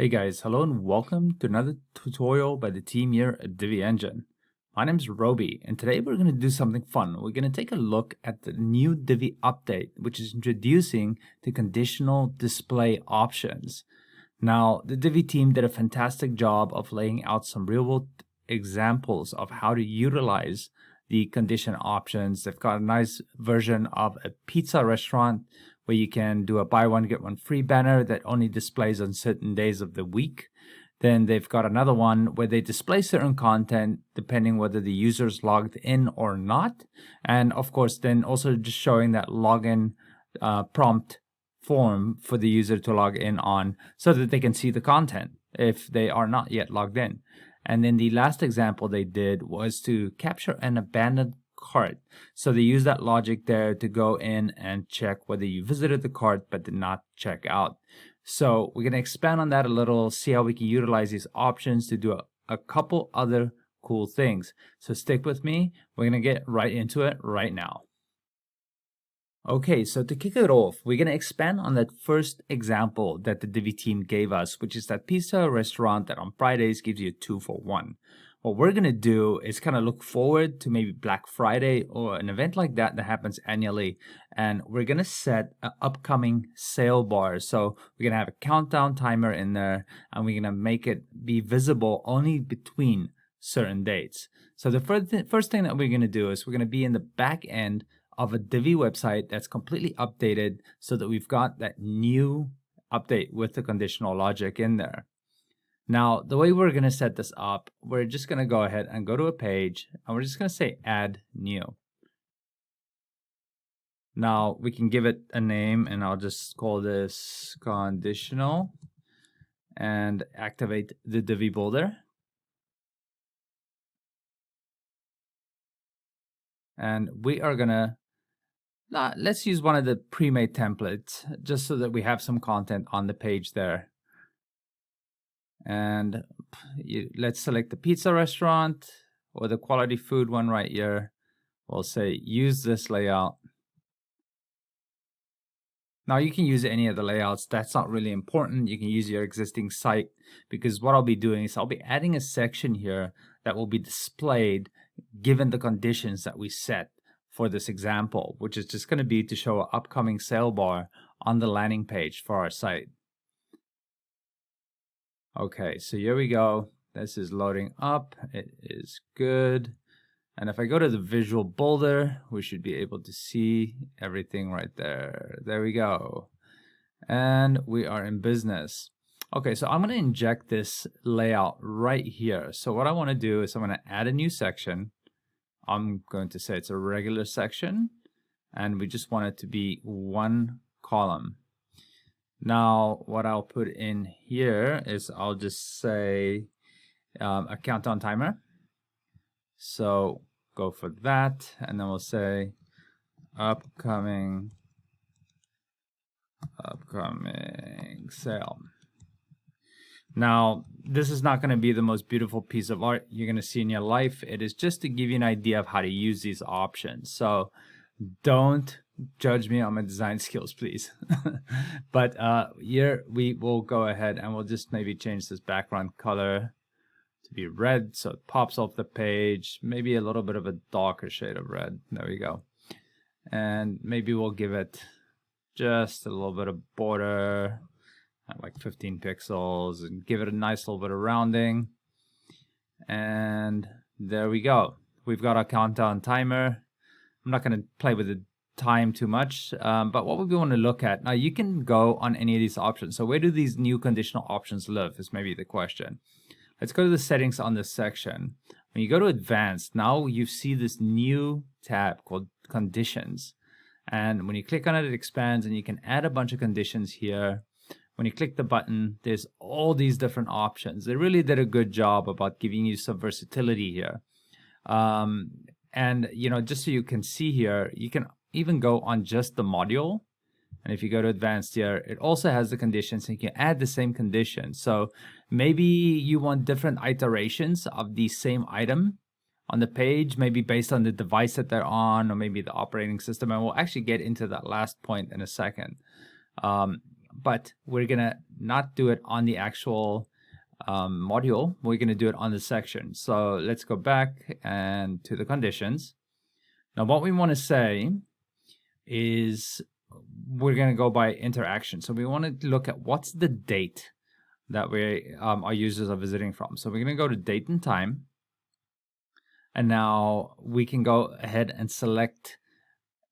Hey guys, hello and welcome to another tutorial by the team here at Divi Engine. My name is Roby, and today we're going to do something fun. We're going to take a look at the new Divi update, which is introducing the conditional display options. Now, the Divi team did a fantastic job of laying out some real-world examples of how to utilize the condition options. They've got a nice version of a pizza restaurant where you can do a buy one get one free banner that only displays on certain days of the week. Then they've got another one where they display certain content depending whether the user's logged in or not. And of course, then also just showing that login prompt form for the user to log in on so that they can see the content if they are not yet logged in. And then the last example they did was to capture an abandoned cart. So they use that logic there to go in and check whether you visited the cart but did not check out. So we're going to expand on that a little, see how we can utilize these options to do a couple other cool things. So stick with me. We're going to get right into it right now. Okay, so to kick it off, we're going to expand on that first example that the Divi team gave us, which is that pizza restaurant that on Fridays gives you a 2-for-1. What we're going to do is kind of look forward to maybe Black Friday or an event like that that happens annually. And we're going to set an upcoming sale bar. So we're going to have a countdown timer in there, and we're going to make it be visible only between certain dates. So the first thing that we're going to do is we're going to be in the back end of a Divi website that's completely updated so that we've got that new update with the conditional logic in there. Now, the way we're going to set this up, we're just going to go ahead and go to a page, and we're just going to say add new. Now, we can give it a name, and I'll just call this conditional and activate the Divi builder. And we are going to let's use one of the pre-made templates just so that we have some content on the page there. And let's select the pizza restaurant or the quality food one right here. We'll say use this layout. Now you can use any of the layouts. That's not really important. You can use your existing site, because what I'll be doing is I'll be adding a section here that will be displayed given the conditions that we set for this example, which is just going to be to show an upcoming sale bar on the landing page for our site. Okay, so here we go. This is loading up. It is good. And if I go to the visual builder, we should be able to see everything right there. There we go. And we are in business. Okay, so I'm going to inject this layout right here. So what I want to do is I'm going to add a new section. I'm going to say it's a regular section, and we just want it to be one column. Now, what I'll put in here is I'll just say a countdown timer. So go for that, and then we'll say upcoming sale. Now, this is not going to be the most beautiful piece of art you're going to see in your life. It is just to give you an idea of how to use these options. So don't judge me on my design skills, please. But here we will go ahead and we'll just maybe change this background color to be red so it pops off the page. Maybe a little bit of a darker shade of red. There we go. And maybe we'll give it just a little bit of border, like 15 pixels, and give it a nice little bit of rounding. And there we go. We've got our countdown timer. I'm not going to play with the time too much, but what we want to look at now, you can go on any of these options. So where do these new conditional options live is maybe the question. Let's go to the settings on this section. When you go to advanced, now you see this new tab called conditions. And when you click on it, it expands, and you can add a bunch of conditions here. When you click the button, there's all these different options. They really did a good job about giving you some versatility here. And just so you can see here, you can even go on just the module. And if you go to advanced here, it also has the conditions, and you can add the same conditions. So maybe you want different iterations of the same item on the page, maybe based on the device that they're on, or maybe the operating system. And we'll actually get into that last point in a second. but we're gonna not do it on the actual module. We're gonna do it on the section. So let's go back and to the conditions. Now what we want to say is we're gonna go by interaction. So we want to look at what's the date that we our users are visiting from. So we're gonna go to date and time. And now we can go ahead and select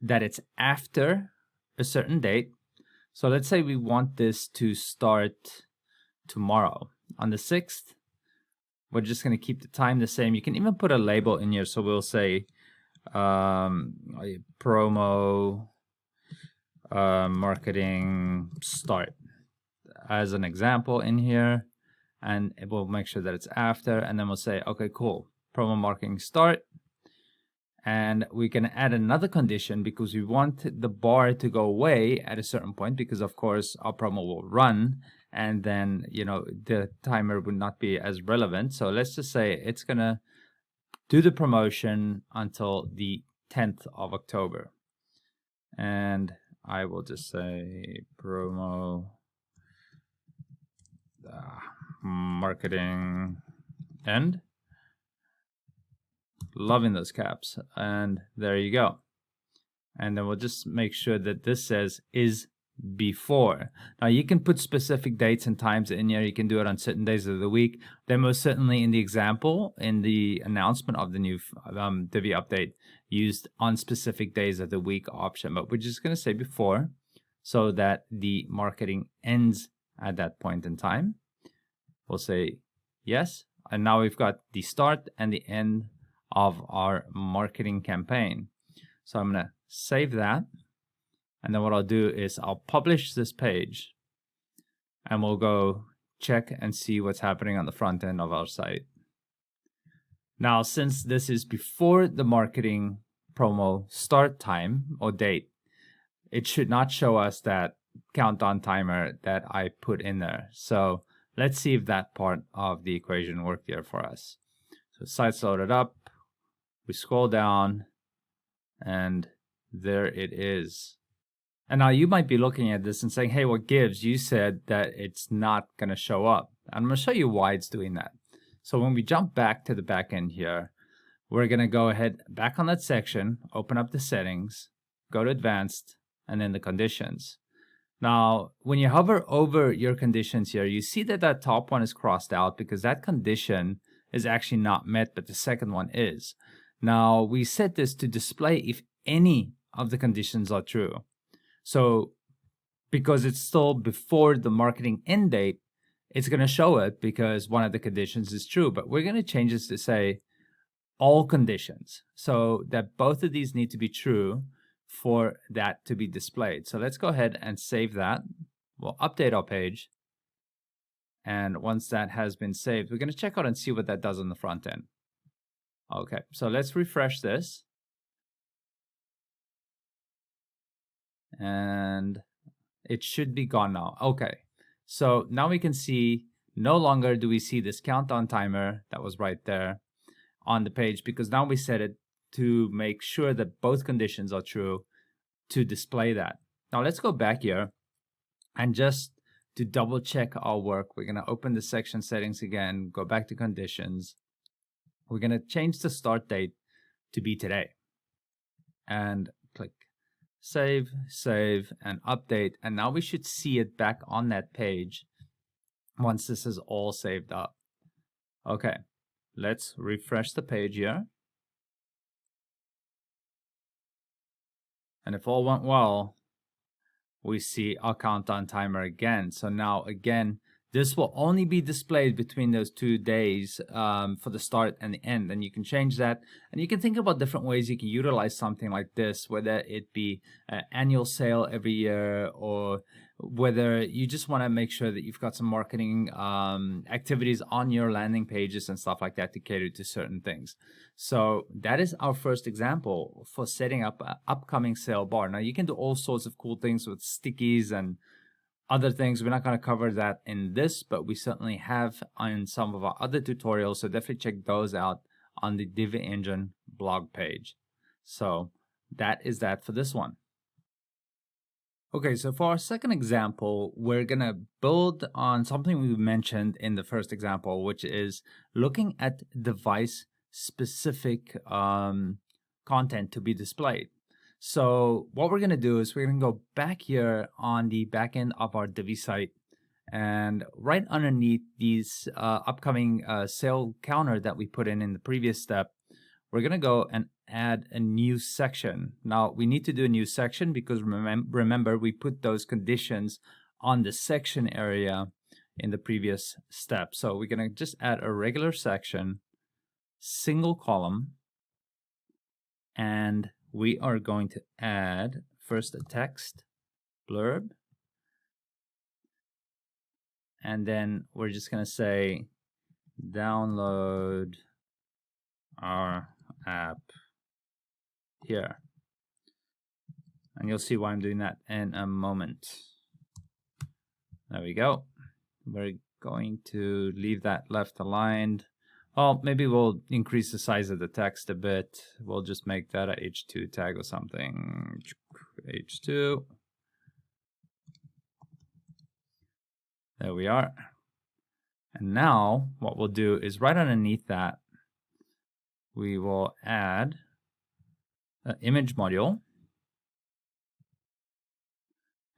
that it's after a certain date. So let's say we want this to start tomorrow on the 6th. We're just going to keep the time the same. You can even put a label in here. So we'll say promo marketing start as an example in here. And it will make sure that it's after. And then we'll say, okay, cool. Promo marketing start, and we can add another condition because we want the bar to go away at a certain point, because of course our promo will run and then the timer would not be as relevant. So let's just say it's gonna do the promotion until the 10th of October, and I will just say promo marketing end. Loving those caps, and there you go. And then we'll just make sure that this says is before. Now you can put specific dates and times in here. You can do it on certain days of the week. Then most certainly in the example, in the announcement of the new Divi update, used on specific days of the week option, but we're just going to say before so that the marketing ends at that point in time. We'll say yes, and now we've got the start and the end of our marketing campaign. So I'm going to save that, and then what I'll do is I'll publish this page, and we'll go check and see what's happening on the front end of our site. Now, since this is before the marketing promo start time or date, it should not show us that countdown timer that I put in there. So let's see if that part of the equation worked here for us. So site's loaded up. We scroll down, and there it is. And now you might be looking at this and saying, hey, what gives? You said that it's not going to show up. And I'm going to show you why it's doing that. So when we jump back to the back end here, we're going to go ahead back on that section, open up the settings, go to advanced, and then the conditions. Now, when you hover over your conditions here, you see that that top one is crossed out because that condition is actually not met, but the second one is. Now, we set this to display if any of the conditions are true. So, because it's still before the marketing end date, it's going to show it because one of the conditions is true. But we're going to change this to say all conditions, so that both of these need to be true for that to be displayed. So let's go ahead and save that. We'll update our page. And once that has been saved, we're going to check out and see what that does on the front end. Okay, so let's refresh this. And it should be gone now. Okay, so now we can see no longer do we see this countdown timer that was right there on the page, because now we set it to make sure that both conditions are true to display that. Now let's go back here, and just to double check our work, we're going to open the section settings again, go back to conditions. We're going to change the start date to be today, and click save, save, and update. And now we should see it back on that page once this is all saved up. Okay, let's refresh the page here. And if all went well, we see our countdown timer again. So now again, this will only be displayed between those 2 days for the start and the end. And you can change that. And you can think about different ways you can utilize something like this, whether it be an annual sale every year, or whether you just want to make sure that you've got some marketing activities on your landing pages and stuff like that to cater to certain things. So that is our first example for setting up an upcoming sale bar. Now you can do all sorts of cool things with stickies and other things. We're not going to cover that in this, but we certainly have on some of our other tutorials. So definitely check those out on the Divi Engine blog page. So that is that for this one. Okay, so for our second example, we're gonna build on something we mentioned in the first example, which is looking at device-specific content to be displayed. So what we're gonna do is we're gonna go back here on the back end of our Divi site, and right underneath these upcoming sale counter that we put in the previous step, we're going to go and add a new section. Now, we need to do a new section because remember, we put those conditions on the section area in the previous step. So we're going to just add a regular section, single column, and we are going to add first a text blurb, and then we're just going to say download our app here, and you'll see why I'm doing that in a moment. There we go. We're going to leave that left aligned. Well, maybe we'll increase the size of the text a bit. We'll just make that a h2 tag or something. h2. There we are. And now what we'll do is right underneath that, we will add an image module.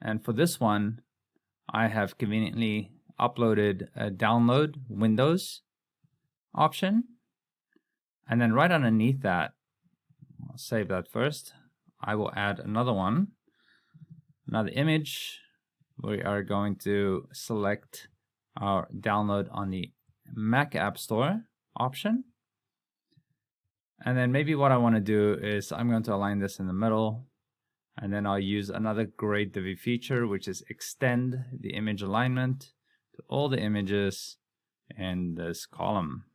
And for this one, I have conveniently uploaded a download Windows option. And then right underneath that, I'll save that first. I will add another one, another image. We are going to select our download on the Mac App Store option. And then maybe what I want to do is I'm going to align this in the middle, and then I'll use another great Divi feature, which is extend the image alignment to all the images in this column.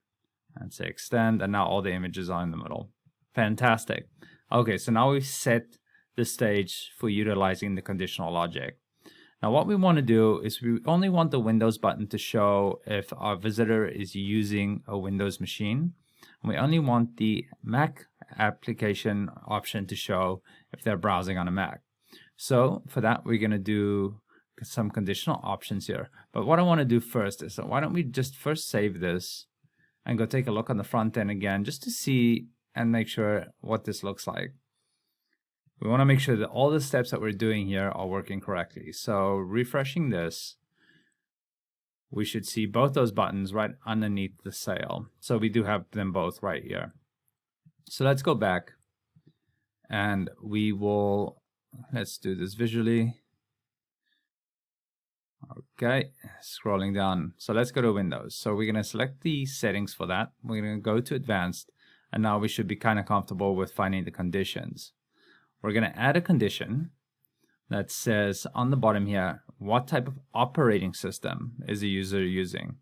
And say extend, and now all the images are in the middle. Fantastic. Okay, so now we've set the stage for utilizing the conditional logic. Now what we want to do is we only want the Windows button to show if our visitor is using a Windows machine. And we only want the Mac application option to show if they're browsing on a Mac. So for that, we're going to do some conditional options here. But what I want to do first is, why don't we just first save this and go take a look on the front end again, just to see and make sure what this looks like. We want to make sure that all the steps that we're doing here are working correctly. So refreshing this, we should see both those buttons right underneath the sale. So we do have them both right here. So let's go back, and we will, let's do this visually. Okay, scrolling down. So let's go to Windows. So we're going to select the settings for that. We're going to go to Advanced, and now we should be kind of comfortable with finding the conditions. We're going to add a condition that says on the bottom here, what type of operating system is the user using?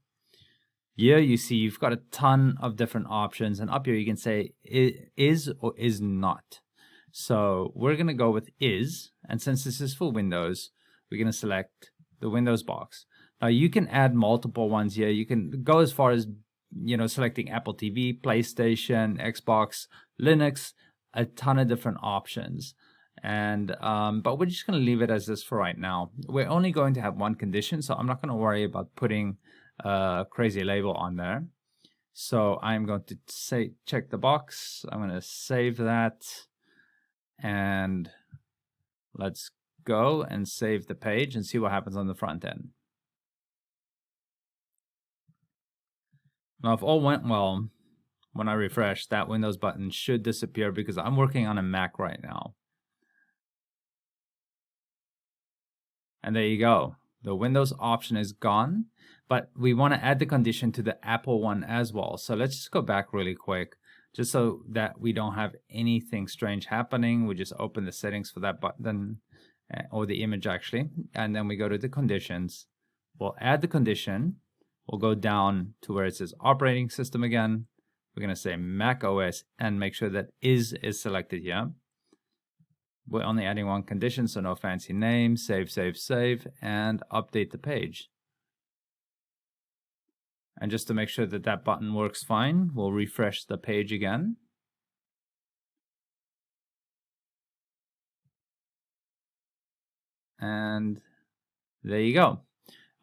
Here you see you've got a ton of different options, and up here you can say is or is not. So we're going to go with is, and since this is for Windows, we're going to select the Windows box. Now you can add multiple ones here. You can go as far as, you know, selecting Apple TV, PlayStation, Xbox, Linux, a ton of different options. And but we're just going to leave it as this for right now. We're only going to have one condition, so I'm not going to worry about putting a crazy label on there. So I'm going to say check the box. I'm going to save that, and let's go and save the page and see what happens on the front end. Now if all went well, when I refresh, that Windows button should disappear because I'm working on a Mac right now. And there you go. The Windows option is gone, but we want to add the condition to the Apple one as well. So let's just go back really quick, just so that we don't have anything strange happening. We just open the settings for that button, or the image actually, and then we go to the conditions. We'll add the condition. We'll go down to where it says operating system again. We're going to say Mac OS and make sure that is selected here. We're only adding one condition, so no fancy name. Save, save, save, and update the page. And just to make sure that that button works fine, we'll refresh the page again. And there you go.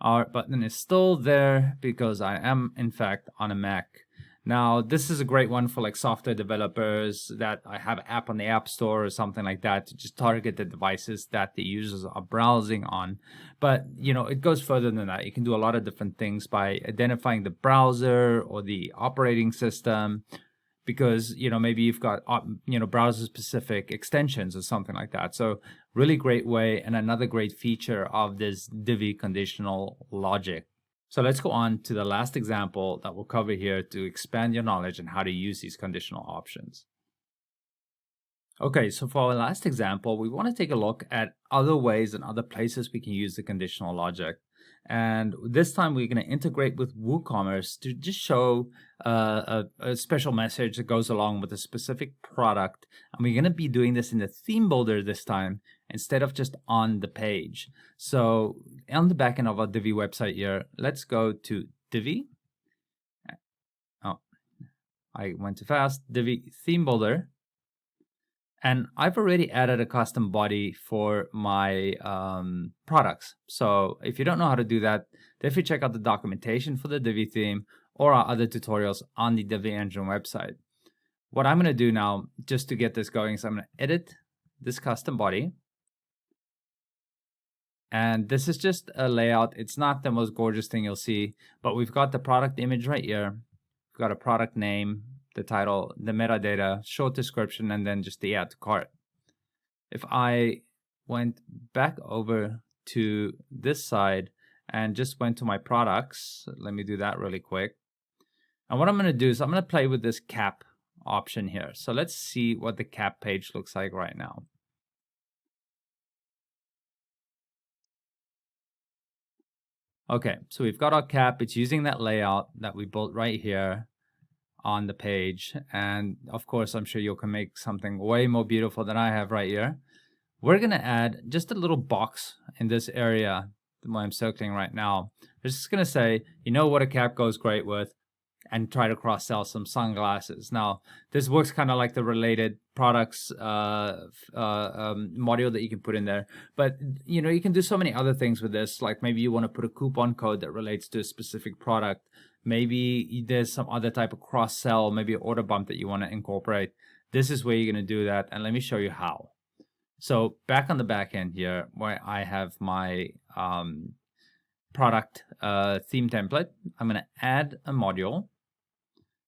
Our button is still there because I am in fact on a Mac. Now this is a great one for like software developers that I have an app on the App Store or something like that to just target the devices that the users are browsing on. But you know, it goes further than that. You can do a lot of different things by identifying the browser or the operating system, because you know, maybe you've got you know, browser specific extensions or something like that. So really great way, and another great feature of this Divi Conditional Logic. So let's go on to the last example that we'll cover here to expand your knowledge on how to use these conditional options. Okay, so for our last example, we want to take a look at other ways and other places we can use the conditional logic. And this time we're going to integrate with WooCommerce to just show a special message that goes along with a specific product. And we're going to be doing this in the theme builder this time instead of just on the page. So on the back end of our Divi website here, let's go to Divi. Oh, I went too fast. Divi theme builder. And I've already added a custom body for my products. So if you don't know how to do that, definitely check out the documentation for the Divi theme or our other tutorials on the Divi Engine website. What I'm going to do now, just to get this going, is I'm going to edit this custom body. And this is just a layout. It's not the most gorgeous thing you'll see, but we've got the product image right here. We've got a product name, the title, the metadata, short description, and then just the add to cart. If I went back over to this side and just went to my products, let me do that really quick. And what I'm going to do is I'm going to play with this cap option here. So let's see what the cap page looks like right now. Okay, so we've got our cap. It's using that layout that we built right here on the page. And of course, I'm sure you can make something way more beautiful than I have right here. We're going to add just a little box in this area that I'm circling right now. We're just going to say, you know what a cap goes great with, and try to cross-sell some sunglasses. Now, this works kind of like the related products module that you can put in there. But, you know, you can do so many other things with this. Like maybe you want to put a coupon code that relates to a specific product. Maybe there's some other type of cross-sell, maybe an order bump that you want to incorporate. This is where you're going to do that. And let me show you how. So back on the back end here, where I have my product theme template, I'm going to add a module.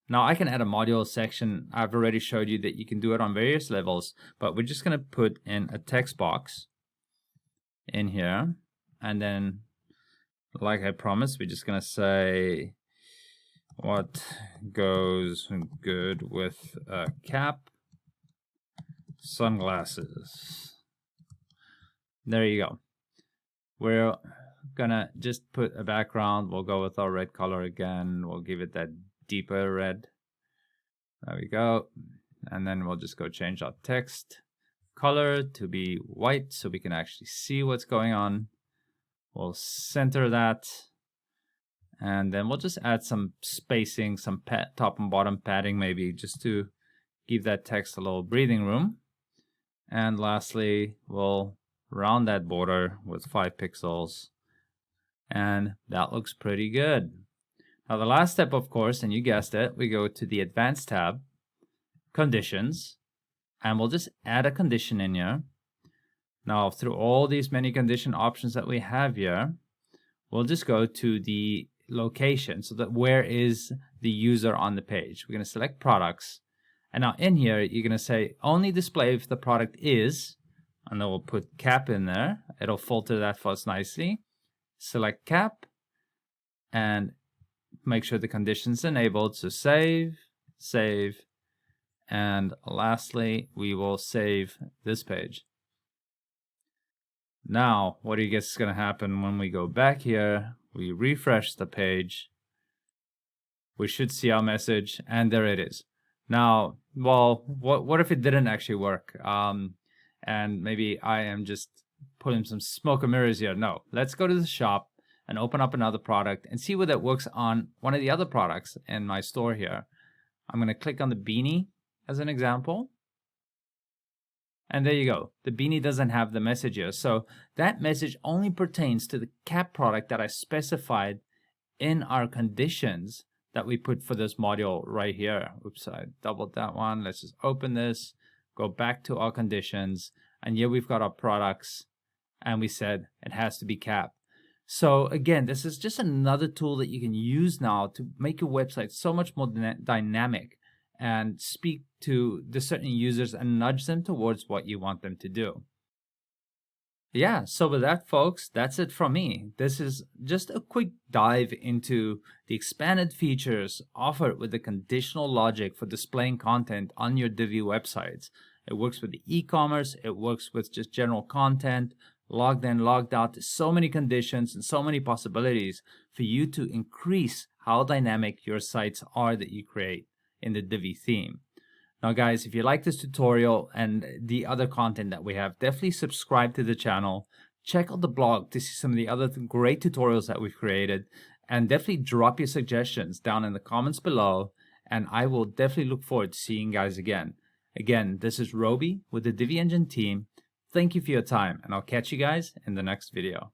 Now I can add a module section. I've already showed you that you can do it on various levels, but we're just going to put in a text box in here. And then, like I promised, we're just going to say what goes good with a cap, sunglasses. There you go. We're gonna just put a background. We'll go with our red color again. We'll give it that deeper red. There we go. And then we'll just go change our text color to be white so we can actually see what's going on. We'll center that. And then we'll just add some spacing, some top and bottom padding maybe, just to give that text a little breathing room. And lastly, we'll round that border with 5 pixels. And that looks pretty good. Now the last step, of course, and you guessed it, we go to the Advanced tab, Conditions, and we'll just add a condition in here. Now through all these many condition options that we have here, we'll just go to the location, so that where is the user on the page. We're going to select products, and now in here you're going to say only display if the product is, and then we'll put cap in there. It'll filter that for us nicely. Select cap and make sure the condition's enabled. So save, save, and lastly we will save this page. Now what do you guess is going to happen when we go back here? We refresh the page. We should see our message, and there it is. Now, well, what if it didn't actually work? And maybe I am just putting some smoke and mirrors here. No, let's go to the shop and open up another product and see whether it works on one of the other products in my store here. I'm going to click on the beanie as an example. And there you go. The beanie doesn't have the message here. So that message only pertains to the cap product that I specified in our conditions that we put for this module right here. Oops, I doubled that one. Let's just open this, go back to our conditions, and here we've got our products, and we said it has to be capped. So again, this is just another tool that you can use now to make your website so much more dynamic and speak to the certain users and nudge them towards what you want them to do. Yeah, so with that, folks, that's it from me. This is just a quick dive into the expanded features offered with the conditional logic for displaying content on your Divi websites. It works with the e-commerce, it works with just general content, logged in, logged out. There's so many conditions and so many possibilities for you to increase how dynamic your sites are that you create in the Divi theme. Now guys, if you like this tutorial and the other content that we have, definitely subscribe to the channel. Check out the blog to see some of the other great tutorials that we've created, and definitely drop your suggestions down in the comments below, and I will definitely look forward to seeing you guys again. Again, this is Roby with the Divi Engine team. Thank you for your time, and I'll catch you guys in the next video.